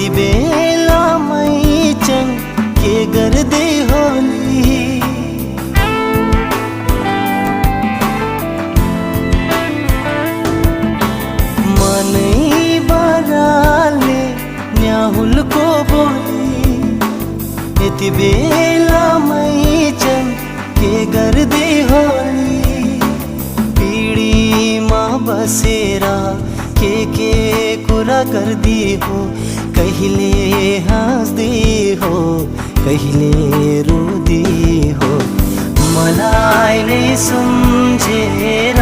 यति बेलामै चन के गर्दै होली। मनै बराले न्याहुलको बोली, यति बेलामै चन के गर्दै होली। पिँढीमा बसेर के कुरा गर्दी हो, कहिले हाँस्दी हो कहिले रुदी हो। मलाई नै सम्झेर